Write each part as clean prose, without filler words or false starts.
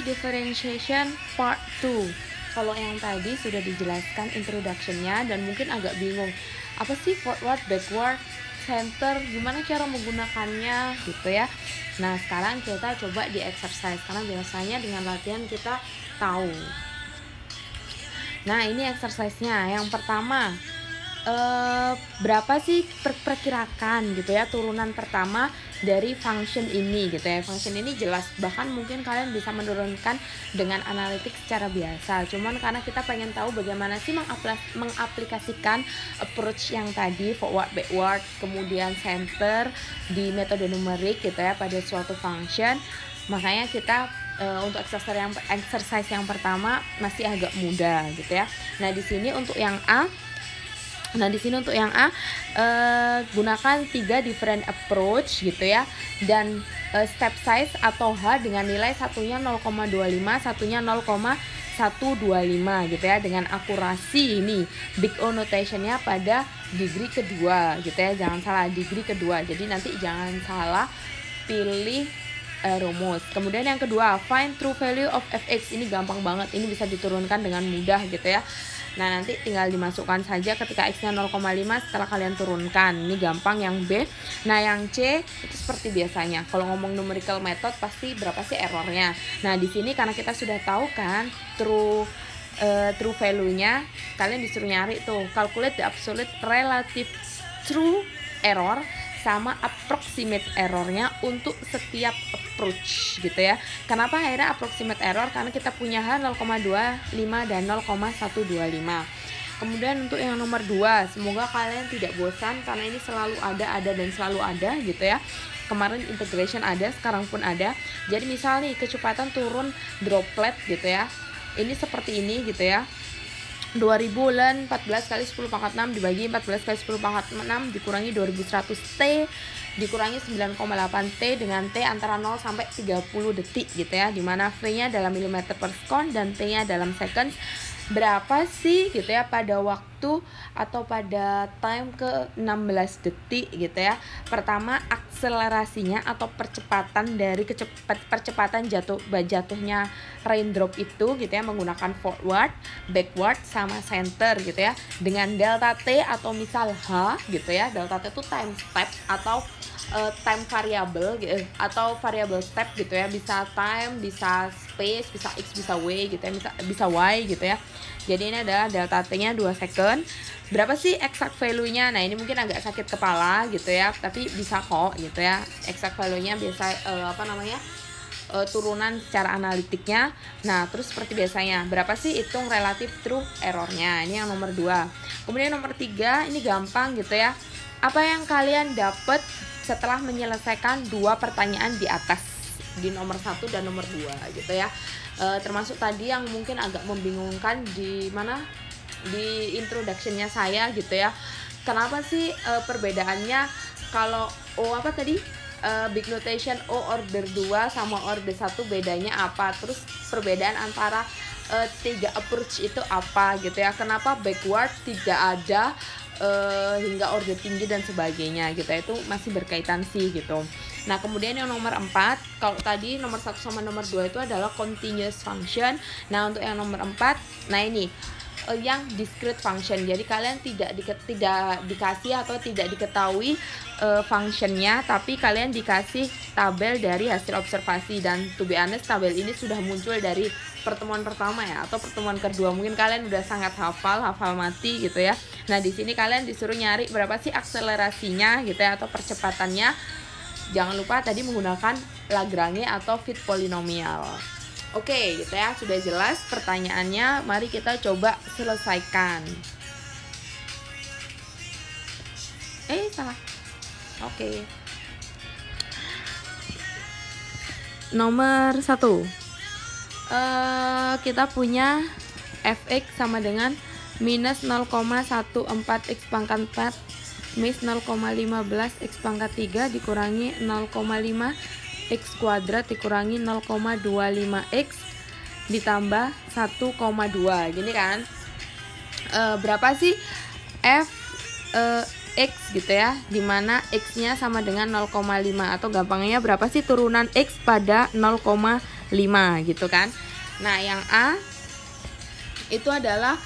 differentiation part 2. Kalau yang tadi sudah dijelaskan introduction-nya dan mungkin agak bingung, apa sih forward, backward, center, gimana cara menggunakannya gitu ya. Nah, sekarang kita coba di exercise karena biasanya dengan latihan kita tahu. Nah, ini exercise-nya. Yang pertama, berapa sih perkirakan gitu ya turunan pertama dari function ini gitu ya. Function ini jelas, bahkan mungkin kalian bisa menurunkan dengan analitik secara biasa. Cuman karena kita pengen tahu bagaimana sih mengaplikasikan approach yang tadi forward, backward, kemudian center di metode numerik gitu ya pada suatu function, makanya kita untuk exercise yang pertama masih agak mudah gitu ya. Nah, di sini untuk yang A, gunakan 3 different approach gitu ya, dan step size atau H dengan nilai satunya 0,25, satunya 0,125 gitu ya, dengan akurasi ini big O notation-nya pada degree kedua gitu ya, jangan salah degree kedua, jadi nanti jangan salah pilih rumus. Kemudian yang kedua, find true value of fx. Ini gampang banget, ini bisa diturunkan dengan mudah gitu ya. Nah, nanti tinggal dimasukkan saja ketika x-nya 0,5 setelah kalian turunkan. Ini gampang yang B. Nah, yang C itu seperti biasanya. Kalau ngomong numerical method pasti berapa sih errornya. Nah, di sini karena kita sudah tahu kan true value-nya, kalian disuruh nyari tuh calculate the absolute relative true error sama approximate errornya untuk setiap approach gitu ya. Kenapa akhirnya approximate error? Karena kita punya H 0,25 dan 0,125. Kemudian untuk yang nomor 2, semoga kalian tidak bosan karena ini selalu ada dan selalu ada gitu ya. Kemarin integration ada, sekarang pun ada. Jadi misal nih kecepatan turun droplet gitu ya. Ini seperti ini gitu ya. 2000 ln 14 kali 10 pangkat 6 dibagi 14 kali 10 pangkat 6 dikurangi 2100 T dikurangi 9,8 T dengan T antara 0 sampai 30 detik gitu ya, dimana V-nya dalam milimeter per second dan T-nya dalam seconds. Berapa sih gitu ya pada waktu atau pada time ke 16 detik gitu ya. Pertama, akselerasinya atau percepatan dari percepatan jatuhnya raindrop itu gitu ya, menggunakan forward, backward sama center gitu ya, dengan delta T atau misal H gitu ya. Delta T itu time step atau time variable gitu, atau variable step gitu ya, bisa time, bisa space, bisa x, bisa y gitu ya, bisa y gitu ya. Jadi ini adalah delta T-nya 2 second. Berapa sih exact value-nya? Nah, ini mungkin agak sakit kepala gitu ya, tapi bisa kok gitu ya. Exact value-nya biasa turunan secara analitiknya. Nah, terus seperti biasanya, berapa sih hitung relative true error-nya? Ini yang nomor 2. Kemudian nomor 3, ini gampang gitu ya. Apa yang kalian dapat setelah menyelesaikan 2 pertanyaan di atas, di nomor 1 dan nomor 2 gitu ya. Termasuk tadi yang mungkin agak membingungkan di mana di introduction-nya saya gitu ya. Kenapa sih perbedaannya kalau big notation O order 2 sama order 1 bedanya apa? Terus perbedaan antara 3 approach itu apa gitu ya. Kenapa backward tidak ada hingga order tinggi dan sebagainya gitu ya. Itu masih berkaitan sih gitu. Nah, kemudian yang nomor 4, kalau tadi nomor 1 sama nomor 2 itu adalah continuous function. Nah, untuk yang nomor 4, nah ini yang discrete function. Jadi kalian tidak dikasih atau tidak diketahui functionnya, tapi kalian dikasih tabel dari hasil observasi. Dan to be honest, tabel ini sudah muncul dari pertemuan pertama ya, atau pertemuan kedua. Mungkin kalian udah sangat hafal mati gitu ya. Nah, di sini kalian disuruh nyari berapa sih akselerasinya gitu ya, atau percepatannya. Jangan lupa tadi menggunakan Lagrange atau fit polinomial. Oke, gitu ya, sudah jelas pertanyaannya. Mari kita coba selesaikan. Salah. Oke. Nomor 1. Kita punya fx sama dengan minus 0,14 x pangkat 4 minus 0,15 x pangkat 3 dikurangi 0,5 x kuadrat dikurangi 0,25 x ditambah 1,2. Gini kan, berapa sih f x gitu ya, dimana x nya sama dengan 0,5, atau gampangnya berapa sih turunan x pada 0,5 gitu kan. Nah yang A itu adalah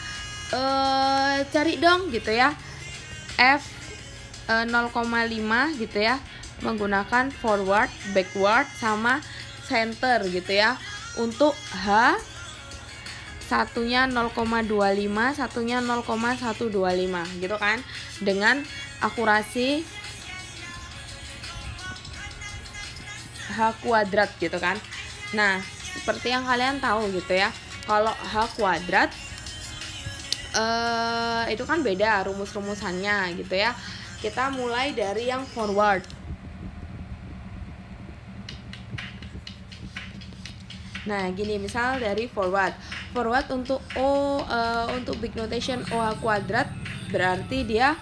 cari dong gitu ya F 0,5 gitu ya, menggunakan forward, backward sama center gitu ya. Untuk H satunya 0,25, satunya 0,125 gitu kan, dengan akurasi H kuadrat gitu kan. Nah seperti yang kalian tahu gitu ya, kalau H kuadrat itu kan beda rumus-rumusannya gitu ya. Kita mulai dari yang forward. Nah gini, misal dari forward untuk O, untuk big notation OH kuadrat berarti dia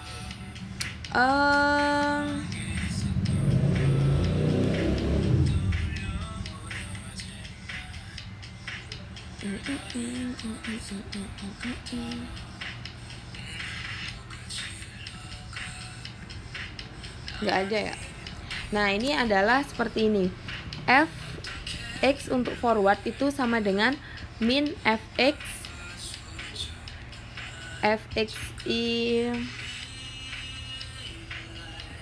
nggak ada ya. Nah ini adalah seperti ini, Fx untuk forward itu sama dengan min fxi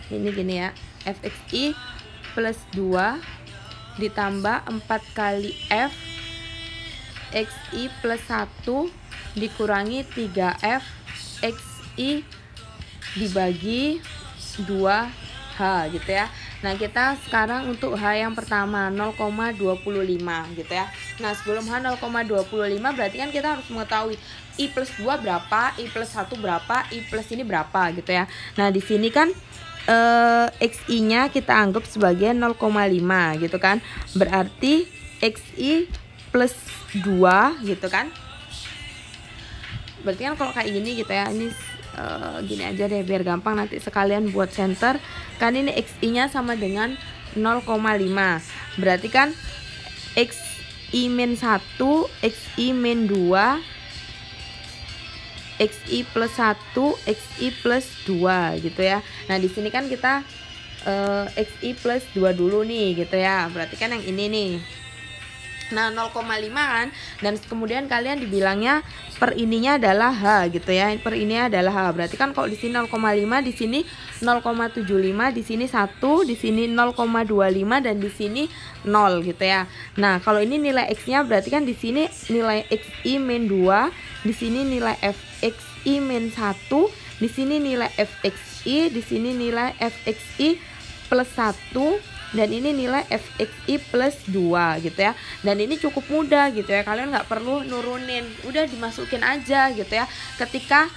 ini gini ya, fxi plus 2 ditambah 4 kali f xi plus 1 dikurangi 3f xi dibagi 2h gitu ya. Nah kita sekarang untuk H yang pertama 0,25 gitu ya. Nah sebelum H 0,25 berarti kan kita harus mengetahui I plus 2 berapa, I plus 1 berapa, I plus ini berapa gitu ya. Nah di sini kan XI nya kita anggap sebagai 0,5 gitu kan. Berarti XI plus 2 gitu kan. Berarti kan kalau kayak gini gitu ya, ini gini aja deh biar gampang nanti sekalian buat center. Kan ini XI nya sama dengan 0,5. Berarti kan XI min 1, XI min 2, XI plus 1, XI plus 2 gitu ya. Nah di sini kan kita XI plus 2 dulu nih gitu ya. Berarti kan yang ini nih. Nah 0,5 kan, dan kemudian kalian dibilangnya per ininya adalah H gitu ya. Per ininya adalah H. Berarti kan kalau di sini 0,5, di sini 0,75, di sini 1, di sini 0,25 dan di sini 0 gitu ya. Nah, kalau ini nilai X-nya berarti kan di sini nilai XI min 2, di sini nilai FXI min 1, di sini nilai FXI, di sini nilai FXI plus 1, dan ini nilai FXI plus 2 gitu ya. Dan ini cukup mudah gitu ya, kalian nggak perlu nurunin, udah dimasukin aja gitu ya. Ketika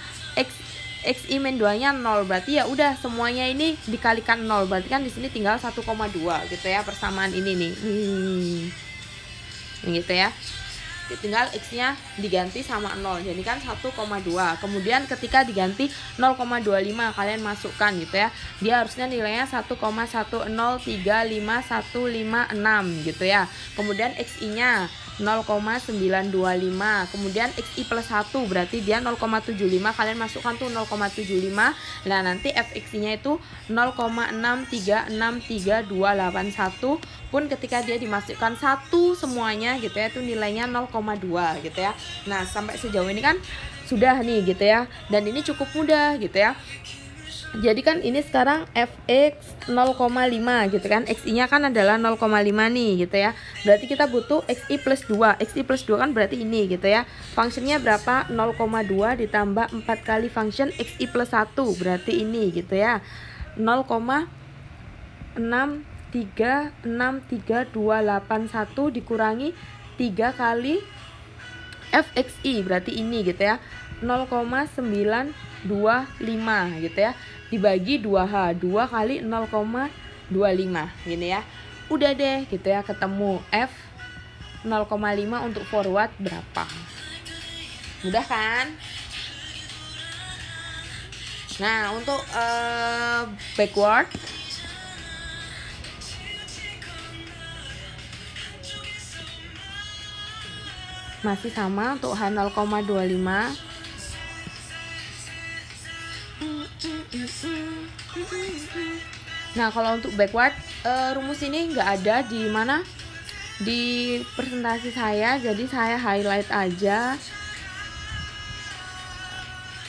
XI min 2 nya 0 berarti ya udah semuanya ini dikalikan 0, berarti kan di sini tinggal 1,2 gitu ya, persamaan ini nih. Gitu ya. Tinggal X nya diganti sama 0, jadi kan 1,2. Kemudian ketika diganti 0,25 kalian masukkan gitu ya, dia harusnya nilainya 1,1035156 gitu ya. Kemudian XI nya 0,925, kemudian XI plus 1 berarti dia 0,75, kalian masukkan tuh 0,75. Nah nanti FXI nya itu 0,6363281, pun ketika dia dimasukkan 1 semuanya gitu ya, itu nilainya 0,2 gitu ya. Nah sampai sejauh ini kan sudah nih gitu ya, dan ini cukup mudah gitu ya. Jadi kan ini sekarang Fx 0,5 gitu kan, XI nya kan adalah 0,5 nih gitu ya. Berarti kita butuh XI plus 2. XI plus 2 kan berarti ini gitu ya. Fungsinya berapa? 0,2 ditambah 4 kali function XI plus 1, berarti ini gitu ya, 0,6363281 dikurangi 3 kali FXI, berarti ini gitu ya, 0,925 gitu ya, dibagi 2H, 2 kali 0,25 gini ya. Udah deh gitu ya, ketemu F 0,5 untuk forward berapa. Mudah kan? Nah untuk backward masih sama untuk H 0,25. Nah kalau untuk backward rumus ini nggak ada di mana, di presentasi saya, jadi saya highlight aja.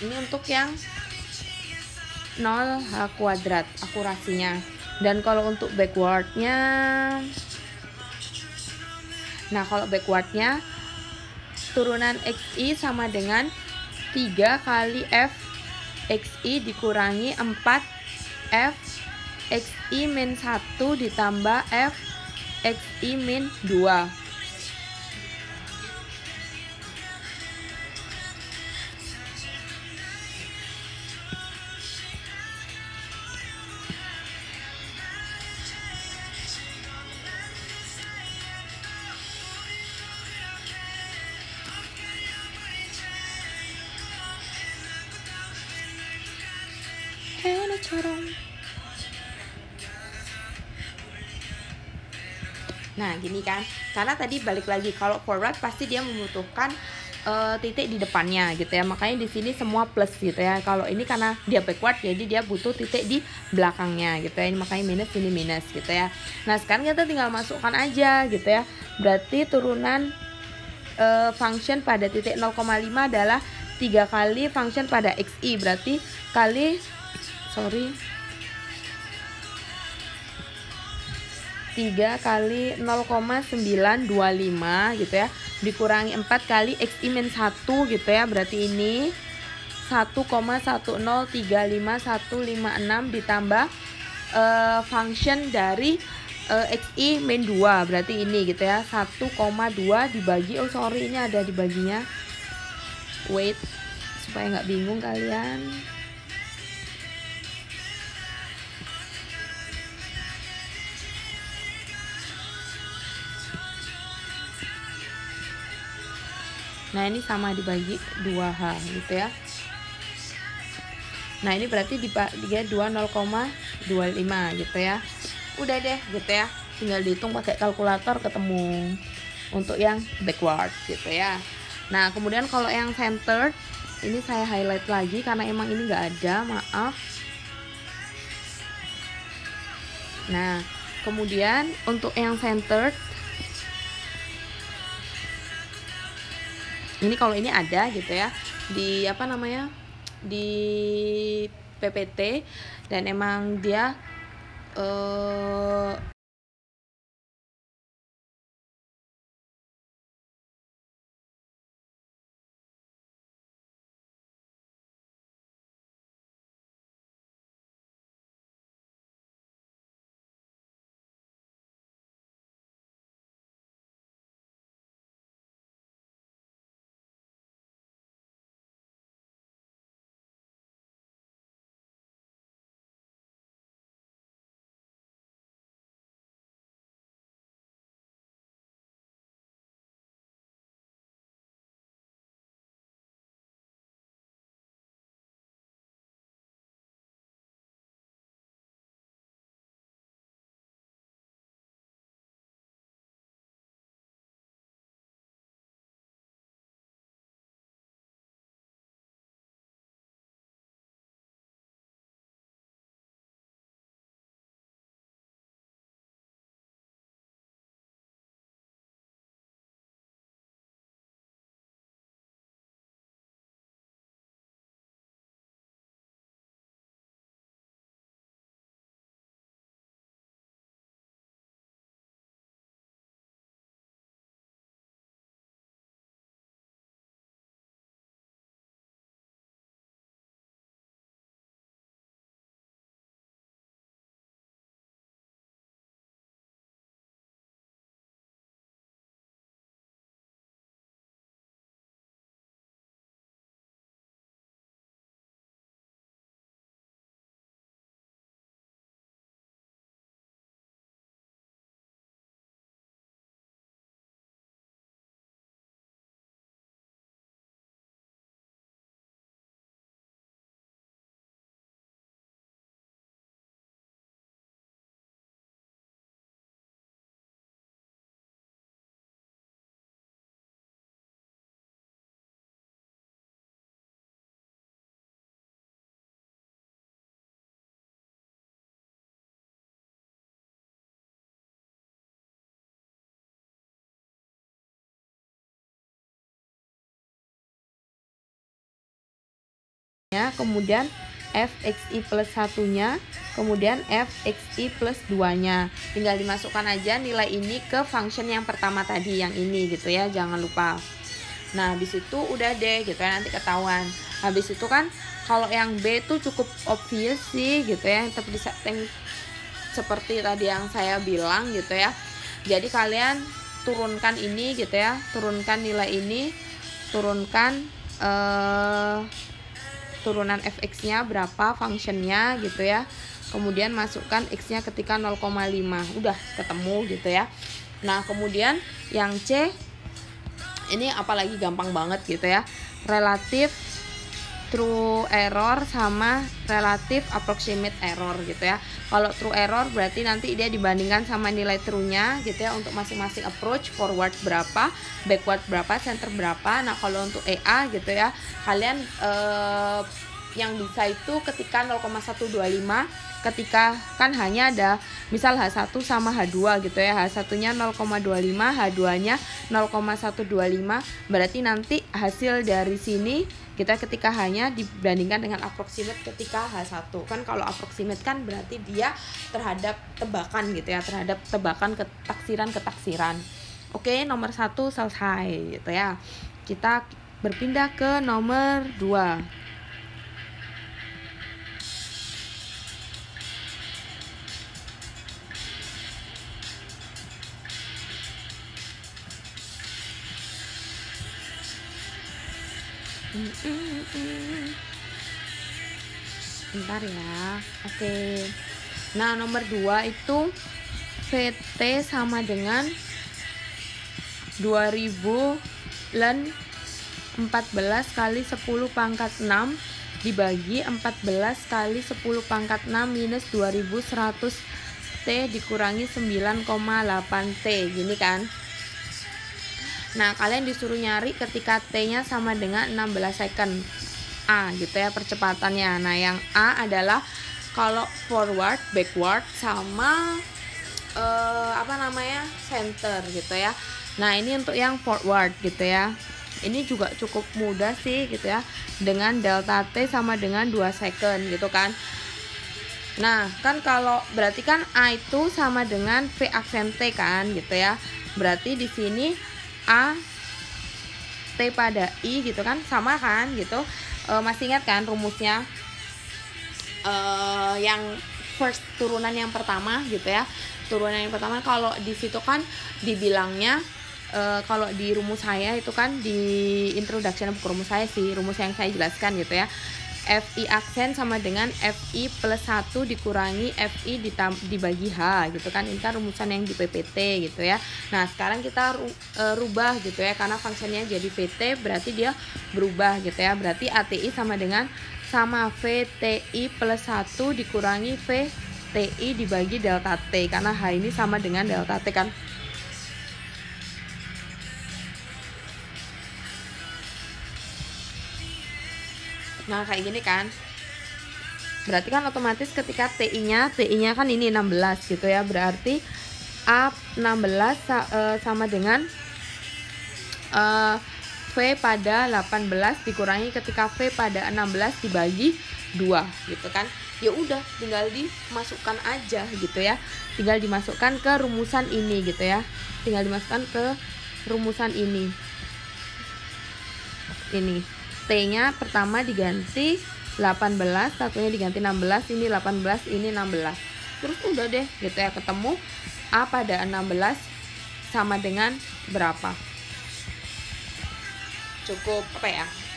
Ini untuk yang 0h² akurasinya. Dan kalau untuk backwardnya, nah kalau backwardnya turunan XI sama dengan 3 kali F XI dikurangi 4 F XI min 1 ditambah F XI min 2. Nah gini kan, karena tadi balik lagi kalau forward pasti dia membutuhkan titik di depannya gitu ya, makanya di sini semua plus gitu ya. Kalau ini karena dia backward jadi dia butuh titik di belakangnya gitu ya, ini makanya minus, ini minus gitu ya. Nah sekarang kita tinggal masukkan aja gitu ya, berarti turunan function pada titik 0,5 adalah 3 kali function pada XI, berarti kali 3 kali 0,925 gitu ya, dikurangi 4 kali XI min 1 gitu ya, berarti ini 1,1035156 ditambah function dari XI min 2, berarti ini gitu ya, 1,2 dibagi, ini ada dibaginya, wait supaya nggak bingung kalian. Nah ini sama dibagi 2H gitu ya. Nah ini berarti dibagi 20,25 gitu ya. Udah deh gitu ya, tinggal dihitung pakai kalkulator ketemu untuk yang backward gitu ya. Nah kemudian kalau yang centered ini saya highlight lagi karena emang ini nggak ada, maaf. Nah kemudian untuk yang centered ini, kalau ini ada gitu ya di apa namanya, di PPT, dan emang dia kemudian fxi plus 1-nya, kemudian fxi plus 2-nya. Tinggal dimasukkan aja nilai ini ke function yang pertama tadi, yang ini gitu ya, jangan lupa. Nah, habis itu udah deh gitu ya, nanti ketahuan. Habis itu kan kalau yang B itu cukup obvious sih gitu ya, tapi di setting seperti tadi yang saya bilang gitu ya. Jadi kalian turunkan ini gitu ya, turunkan nilai ini, turunkan turunan fx-nya berapa, functionnya gitu ya, kemudian masukkan x-nya ketika 0,5, udah ketemu gitu ya. Nah, kemudian yang C ini apalagi gampang banget gitu ya, relatif true error sama relatif approximate error gitu ya. Kalau true error berarti nanti dia dibandingkan sama nilai true-nya gitu ya, untuk masing-masing approach, forward berapa, backward berapa, center berapa. Nah, kalau untuk EA gitu ya, kalian yang bisa itu ketika 0,125, ketika kan hanya ada misal H1 sama H2 gitu ya, H1-nya 0,25, H2-nya 0,125, berarti nanti hasil dari sini kita ketika hanya dibandingkan dengan approximate ketika H1. Kan kalau approximate kan berarti dia terhadap tebakan gitu ya, terhadap tebakan ketaksiran. Oke, nomor 1 selesai gitu ya. Kita berpindah ke nomor 2. Bentar ya. Oke. Nah, nomor 2 itu VT sama dengan 2014 kali 10 pangkat 6 dibagi 14 kali 10 pangkat 6 minus 2100 T dikurangi 9,8 T, gini kan. Nah, kalian disuruh nyari ketika T-nya sama dengan 16 second. A gitu ya percepatannya. Nah, yang A adalah kalau forward, backward sama center gitu ya. Nah, ini untuk yang forward gitu ya. Ini juga cukup mudah sih gitu ya. Dengan delta T sama dengan 2 second gitu kan. Nah, kan kalau berarti kan A itu sama dengan V aksen T kan gitu ya. Berarti di sini A T pada I gitu kan, sama kan gitu. Masih ingat kan rumusnya, yang first turunan yang pertama gitu ya. Turunan yang pertama kalau di situ kan dibilangnya, kalau di rumus saya itu kan di introduction, buku rumus saya sih, rumus yang saya jelaskan gitu ya. FI aksen sama dengan FI plus 1 dikurangi FI dibagi H gitu kan. Ini kan rumusan yang di PPT gitu ya. Nah, sekarang kita rubah gitu ya, karena fungsinya jadi VT berarti dia berubah gitu ya. Berarti ATI sama VTI plus 1 dikurangi VTI dibagi delta T, karena H ini sama dengan delta T kan. Nah, kayak gini kan. Berarti kan otomatis ketika TI-nya kan ini 16 gitu ya. Berarti A16 sama dengan V pada 18 dikurangi ketika V pada 16 dibagi 2 gitu kan. Ya udah, tinggal dimasukkan aja gitu ya. Tinggal dimasukkan ke rumusan ini gitu ya. Tinggal dimasukkan ke rumusan ini. Ini T-nya pertama diganti 18, satunya diganti 16, ini 18, ini 16. Terus udah deh gitu ya, ketemu A pada 16 sama dengan berapa. Cukup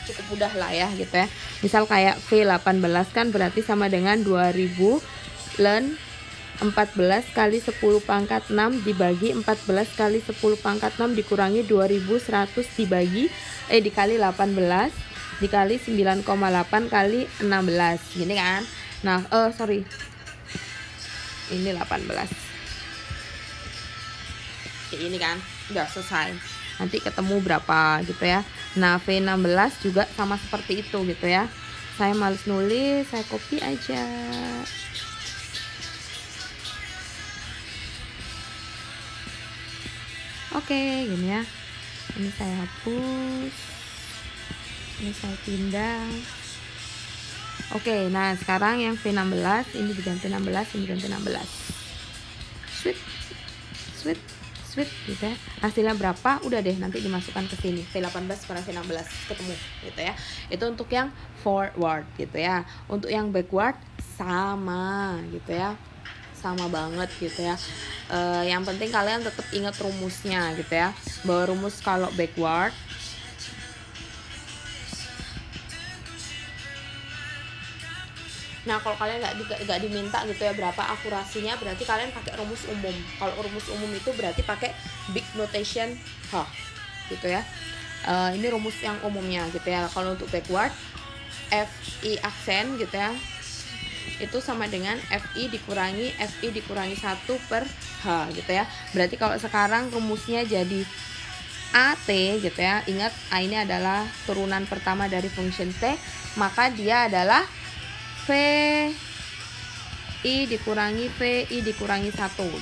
cukup mudah lah ya gitu ya. Misal kayak V18 kan berarti sama dengan 2000 ln 14 kali 10 pangkat 6 dibagi 14 kali 10 pangkat 6 dikurangi 2100 dikali 18 dikali 9,8 kali 16 gini kan. Nah, ini 18 ini kan udah selesai. Nanti ketemu berapa gitu ya. Nah, V16 juga sama seperti itu gitu ya. Saya males nulis, saya copy aja. Oke, gini ya. Ini saya hapus. Ini saya pindah. Oke, nah sekarang yang V16 ini diganti 16, ini diganti 16. Sweet, sweet, sweet gitu ya. Hasilnya berapa? Udah deh, nanti dimasukkan ke sini. V18 per V16 ketemu gitu ya. Itu untuk yang forward gitu ya. Untuk yang backward sama gitu ya. Sama banget gitu ya. Yang penting kalian tetap ingat rumusnya gitu ya. Bahwa rumus kalau backward nah kalau kalian nggak diminta gitu ya berapa akurasinya, berarti kalian pakai rumus umum. Kalau rumus umum itu berarti pakai big notation H gitu ya. Ini rumus yang umumnya gitu ya. Kalau untuk backward FI aksen gitu ya, itu sama dengan FI dikurangi 1 per H gitu ya. Berarti kalau sekarang rumusnya jadi AT gitu ya. Ingat A ini adalah turunan pertama dari function T, maka dia adalah VI dikurangi 1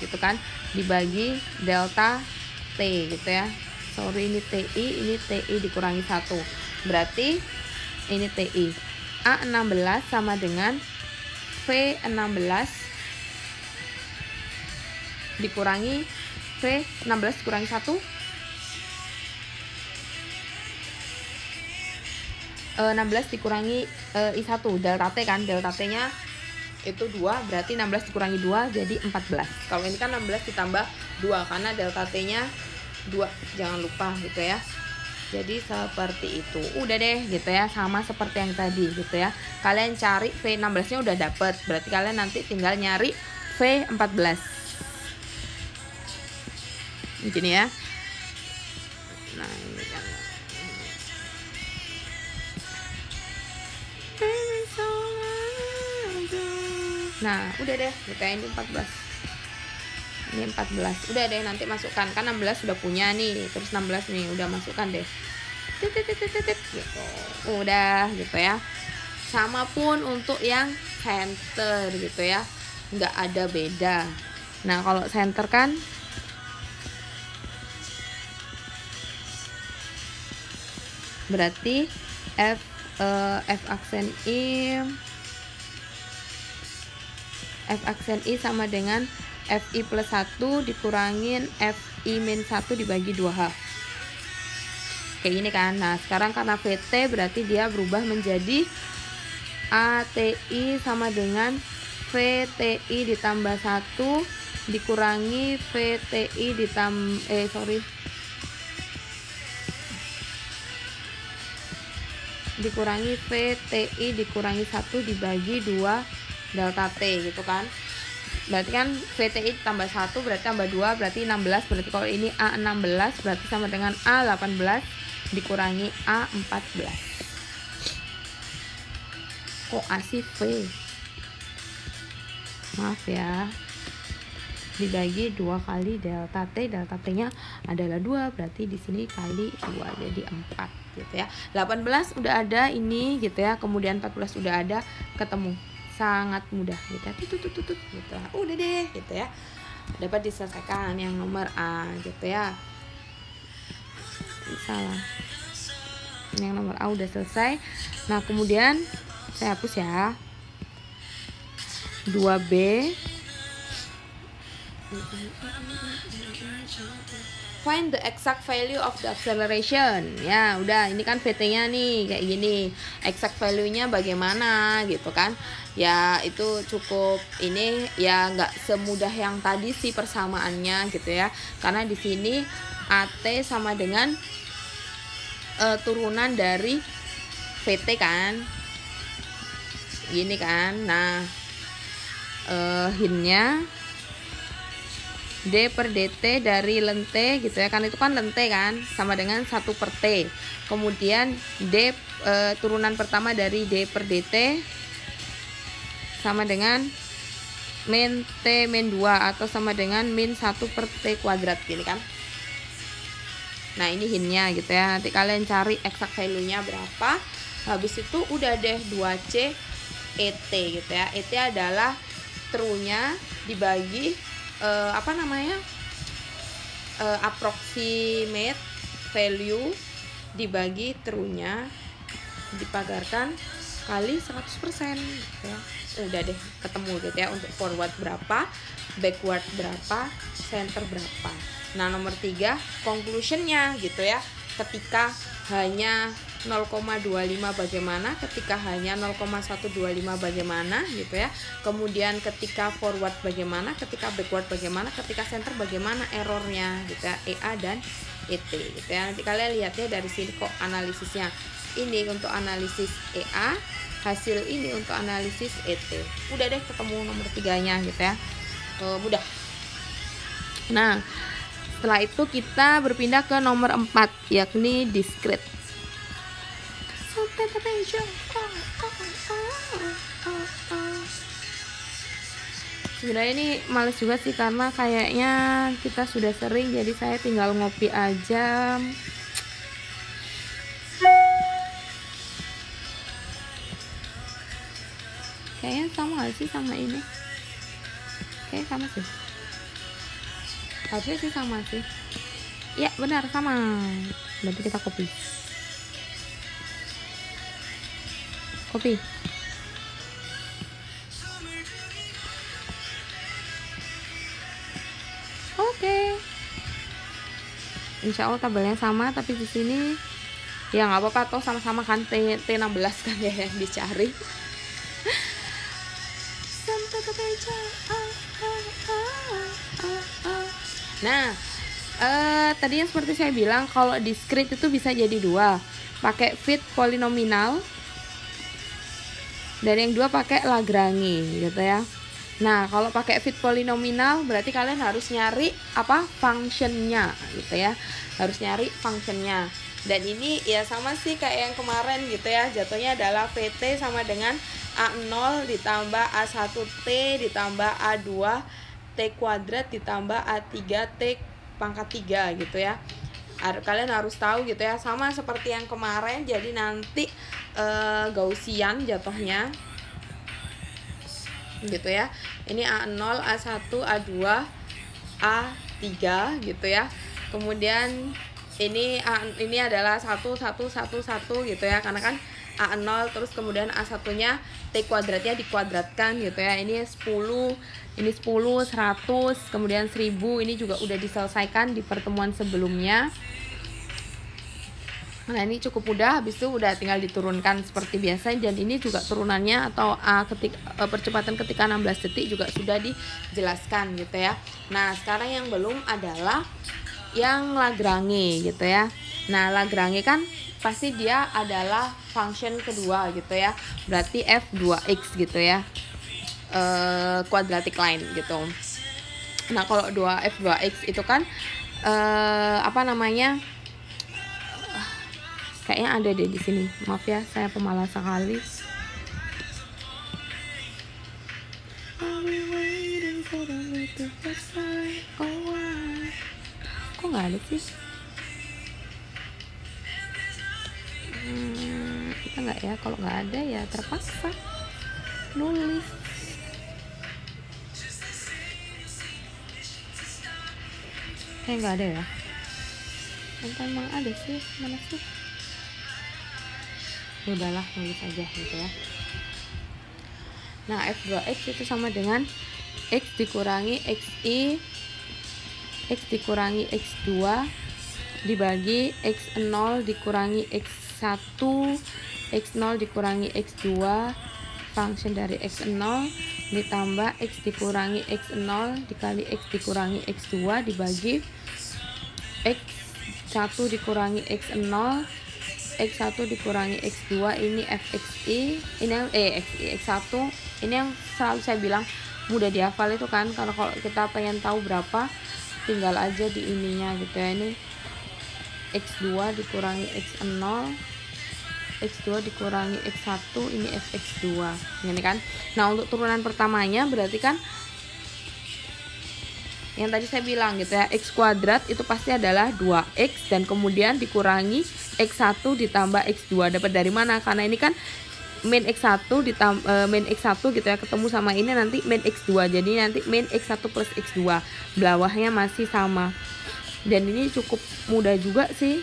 gitu kan, dibagi delta T gitu ya. Sorry, ini TI dikurangi 1. Berarti ini TI. A16 sama dengan V16 dikurangi V16 dikurangi 1. 16 dikurangi I1 delta T kan, delta T nya itu 2, berarti 16 dikurangi 2 jadi 14. Kalau ini kan 16 ditambah 2 karena delta T nya 2, jangan lupa gitu ya. Jadi seperti itu. Udah deh gitu ya, sama seperti yang tadi gitu ya. Kalian cari V16 nya udah dapet, berarti kalian nanti tinggal nyari V14 begini ya. Nah ini kan, nah udah deh gitu ya, ini 14. Ini 14. Udah deh, nanti masukkan. Kan 16 sudah punya nih. Terus 16 nih udah masukkan deh. Gitu. Udah gitu ya. Sama pun untuk yang center gitu ya. Nggak ada beda. Nah, kalau center kan berarti F aksen I sama dengan FI plus 1 dikurangin FI min 1 dibagi 2H. Kayak gini kan. Nah sekarang karena VT berarti dia berubah menjadi ATI sama dengan VTI ditambah 1 dikurangi VTI dikurangi VTI dikurangi 1 dibagi 2 delta T gitu kan. Berarti kan VTI tambah 1 berarti tambah 2 berarti 16. Berarti kalau ini A16 berarti sama dengan A18 dikurangi A14. Kok A sih V? Maaf ya. Dibagi 2 kali delta T. Delta T nya adalah 2, berarti di sini kali 2 jadi 4 gitu ya. 18 udah ada ini gitu ya. Kemudian 14 udah ada, ketemu. Sangat mudah gitu ya. Tutut gitu. Udah deh gitu ya. Dapat diselesaikan yang nomor A gitu ya. Salah. Yang nomor A udah selesai. Nah, kemudian saya hapus ya. 2B find the exact value of the acceleration. Ya, udah ini kan VT-nya nih kayak gini. Exact value-nya bagaimana gitu kan. Ya, itu cukup ini ya nggak semudah yang tadi sih persamaannya gitu ya. Karena di sini AT sama dengan turunan dari VT kan. Gini kan. Nah, hintnya D per DT dari lente gitu ya kan, itu kan lente kan sama dengan 1 per T. Kemudian D turunan pertama dari D per DT sama dengan min T min 2 atau sama dengan min 1 per T kuadrat gini kan. Nah ini hintnya gitu ya, nanti kalian cari exact value nya berapa. Habis itu udah deh 2C ET gitu ya. ET adalah true-nya dibagi approximate value dibagi true-nya dipagarkan kali 100% gitu ya. Udah deh ketemu gitu ya, untuk forward berapa, backward berapa, center berapa. Nah nomor 3 conclusionnya gitu ya, ketika hanya 0,25 bagaimana, ketika hanya 0,125 bagaimana gitu ya, kemudian ketika forward bagaimana, ketika backward bagaimana, ketika center bagaimana errornya gitu ya, EA dan ET gitu ya. Nanti kalian lihatnya dari sini kok analisisnya. Ini untuk analisis EA, hasil ini untuk analisis ET. Udah deh ketemu nomor 3-nya gitu ya. Mudah. Nah setelah itu kita berpindah ke nomor 4, yakni discrete. Sebenarnya ini males juga sih, karena kayaknya kita sudah sering, jadi saya tinggal ngopi aja. Kayaknya sama gak sih sama ini? Kayaknya sama sih. Harusnya sih sama sih. Ya benar sama. Berarti kita copy. Oke. Insya Allah tabelnya sama, tapi di sini ya nggak apa-apa, toh sama-sama kan T16 kan ya yang dicari. Nah tadi yang seperti saya bilang, kalau discrete itu bisa jadi dua, pakai fit polinomial, dan yang dua pakai Lagrange gitu ya. Nah kalau pakai fit polinomial berarti kalian harus nyari apa, functionnya gitu ya, harus nyari functionnya. Dan ini ya sama sih kayak yang kemarin gitu ya, jatuhnya adalah VT sama dengan A0 ditambah A1T ditambah A2 T kuadrat ditambah A3T pangkat 3 gitu ya. Kalian harus tahu gitu ya, sama seperti yang kemarin. Jadi nanti Gaussian jatuhnya gitu ya. Ini A0, A1, A2, A3 gitu ya. Kemudian ini adalah 1 1 1 1 gitu ya, karena kan A0 terus kemudian A1-nya T kuadratnya dikuadratkan gitu ya. Ini 10, ini 10, 100, kemudian 1000. Ini juga udah diselesaikan di pertemuan sebelumnya. Nah ini cukup mudah, habis itu udah tinggal diturunkan seperti biasa. Dan ini juga turunannya atau percepatan ketika 16 detik juga sudah dijelaskan gitu ya. Nah sekarang yang belum adalah yang Lagrange gitu ya. Nah Lagrange kan pasti dia adalah function kedua gitu ya, berarti f2x gitu ya, quadratic line gitu. Nah kalau f2x itu kan apa namanya, kayaknya ada deh di sini, maaf ya saya pemalas sekali. Kok nggak ada sih? Kita nggak ya, kalau nggak ada ya terpaksa nulis. Kayak nggak ada ya. Entah emang ada sih, mana sih? Udahlah nulis aja gitu ya. Nah f2x itu sama dengan x dikurangi xi, x dikurangi x2 dibagi x0 dikurangi x1, x0 dikurangi x2, function dari x0 ditambah x dikurangi x0 dikali x dikurangi x2 dibagi x1 dikurangi x0, x1 dikurangi x2. Ini fxi, ini x1. Ini yang selalu saya bilang mudah dihafal itu kan, karena kalau kita pengen tahu berapa tinggal aja di ininya gitu ya. Ini x2 dikurangi x0, x2 dikurangi x1, ini fx2 ini kan. Nah untuk turunan pertamanya berarti kan yang tadi saya bilang gitu ya, x kuadrat itu pasti adalah 2x dan kemudian dikurangi x1 ditambah x2. Dapat dari mana? Karena ini kan min x1 ditambah min x1 gitu ya, ketemu sama ini nanti min x2, jadi nanti min x1 plus x2, bawahnya masih sama. Dan ini cukup mudah juga sih,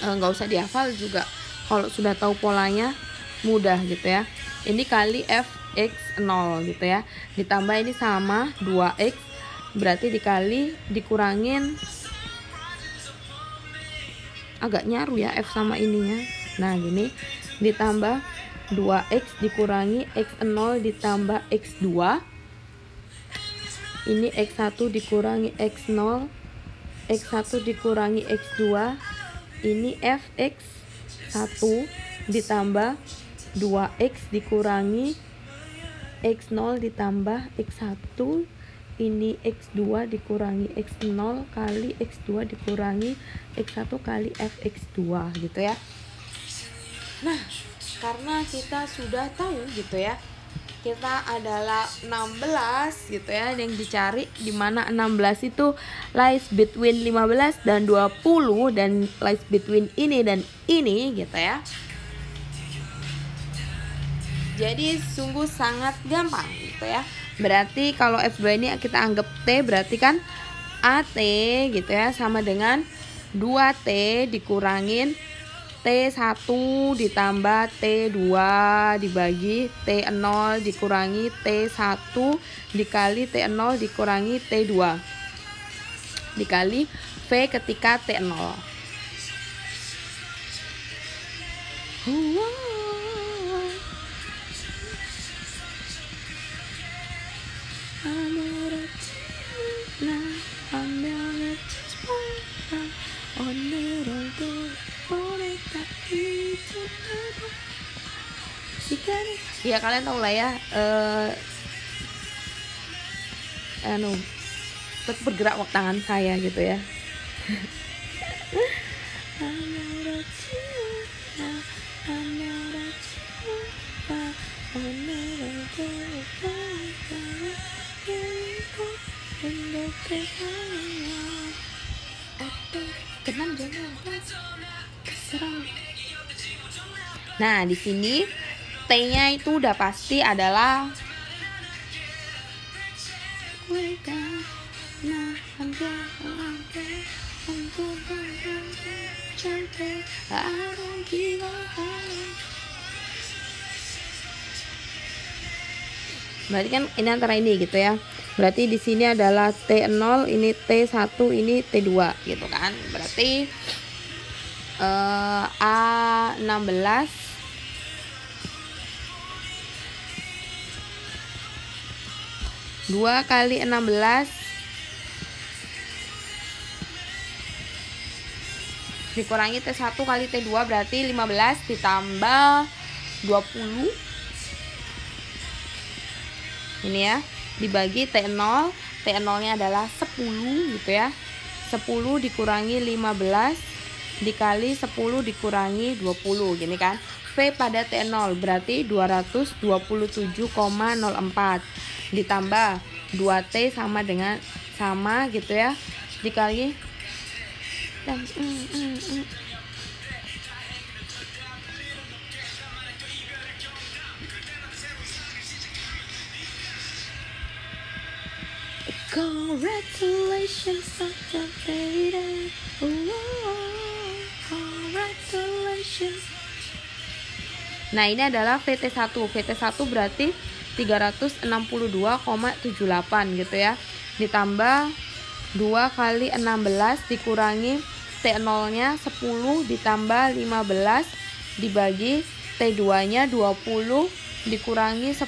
nggak usah dihafal juga kalau sudah tahu polanya. mudah gitu ya. Ini kali fx0 gitu ya, ditambah ini sama 2x, berarti dikali dikurangin, agak nyaru ya f sama ininya. Nah gini, ditambah 2x dikurangi x0 ditambah x2, ini x1 dikurangi x0, x1 dikurangi x2, ini fx1 ditambah 2x dikurangi x0 ditambah x1, ini x2 dikurangi x0 kali x2 dikurangi x1 kali fx2 gitu ya. Nah, karena kita sudah tahu gitu ya, kita adalah 16 gitu ya yang dicari, dimana 16 itu lies between 15 dan 20 dan lies between ini dan ini gitu ya. Jadi sungguh sangat gampang gitu ya. Berarti kalau F2 ini kita anggap T, berarti kan AT gitu ya sama dengan 2T dikurangin T1 ditambah T2 dibagi T0 dikurangi T1 dikali T0 dikurangi T2 dikali V ketika T0. Ya kalian tahu lah ya, tetap bergerak waktu tangan saya gitu ya. Nah, di sini T-nya itu udah pasti adalah berarti kan ini antara ini gitu ya. Berarti di sini adalah T0, ini T1, ini T2 gitu kan. Berarti A16 2 kali 16 dikurangi T1 kali T2 berarti 15 ditambah 20 ini ya, dibagi T0. T0 nya adalah 10 gitu ya. 10 dikurangi 15 dikali 10 dikurangi 20 gini kan. V pada T0 berarti 227,04 ditambah 2T sama dengan sama gitu ya, dikali dan congratulations Dr. Baby. Congratulations. Nah ini adalah VT1. VT1 berarti 362,78 gitu ya, ditambah 2 kali 16 dikurangi T0 nya 10 ditambah 15 dibagi T2 nya 20 dikurangi 10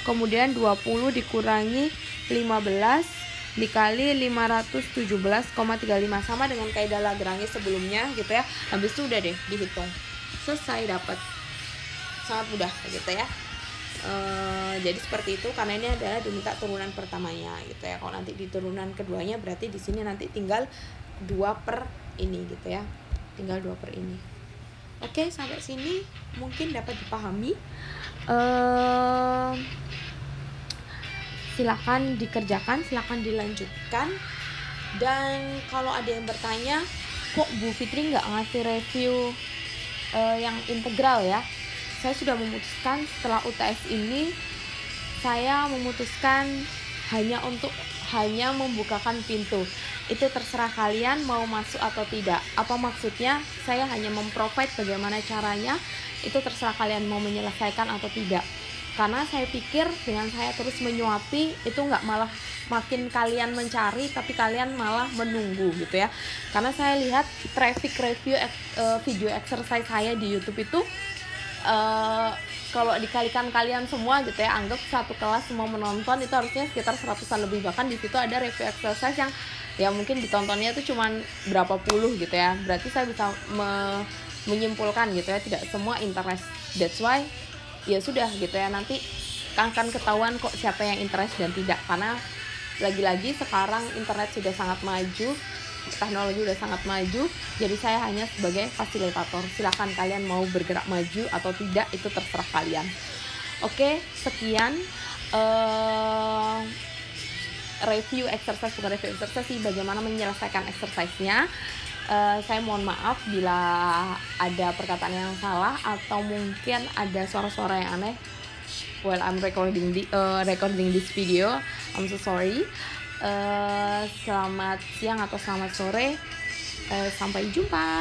kemudian 20 dikurangi 15 dikali 517,35 sama dengan kaidah Lagrange sebelumnya gitu ya. Habis itu udah deh dihitung, selesai, dapat. Sangat mudah gitu ya. Jadi seperti itu, karena ini adalah diminta turunan pertamanya gitu ya. Kalau nanti di turunan keduanya berarti di sini nanti tinggal 2 per ini gitu ya, tinggal 2 per ini. Oke, sampai sini mungkin dapat dipahami. Silakan dikerjakan, silakan dilanjutkan. Dan kalau ada yang bertanya, kok Bu Fitri nggak ngasih review yang integral ya? Saya sudah memutuskan setelah UTS ini, saya memutuskan hanya membukakan pintu. itu terserah kalian mau masuk atau tidak. Apa maksudnya? Saya hanya memprovide bagaimana caranya, itu terserah kalian mau menyelesaikan atau tidak. Karena saya pikir dengan saya terus menyuapi itu nggak malah makin kalian mencari, tapi kalian malah menunggu gitu ya. Karena saya lihat traffic review video exercise saya di YouTube itu kalau dikalikan kalian semua gitu ya, anggap satu kelas semua menonton itu harusnya sekitar 100-an lebih, bahkan di situ ada review exercise yang ya mungkin ditontonnya itu cuman berapa puluh gitu ya. Berarti saya bisa menyimpulkan gitu ya, tidak semua interest. That's why ya sudah gitu ya, nanti akan ketahuan kok siapa yang interest dan tidak. Karena lagi-lagi sekarang internet sudah sangat maju, teknologi udah sangat maju, jadi saya hanya sebagai fasilitator. Silakan kalian mau bergerak maju atau tidak, itu terserah kalian. Oke, sekian review exercise, bukan review exercise sih, bagaimana menyelesaikan exercise-nya. Saya mohon maaf bila ada perkataan yang salah atau mungkin ada suara-suara yang aneh while I'm recording this video. I'm so sorry. Selamat siang atau selamat sore. Sampai jumpa.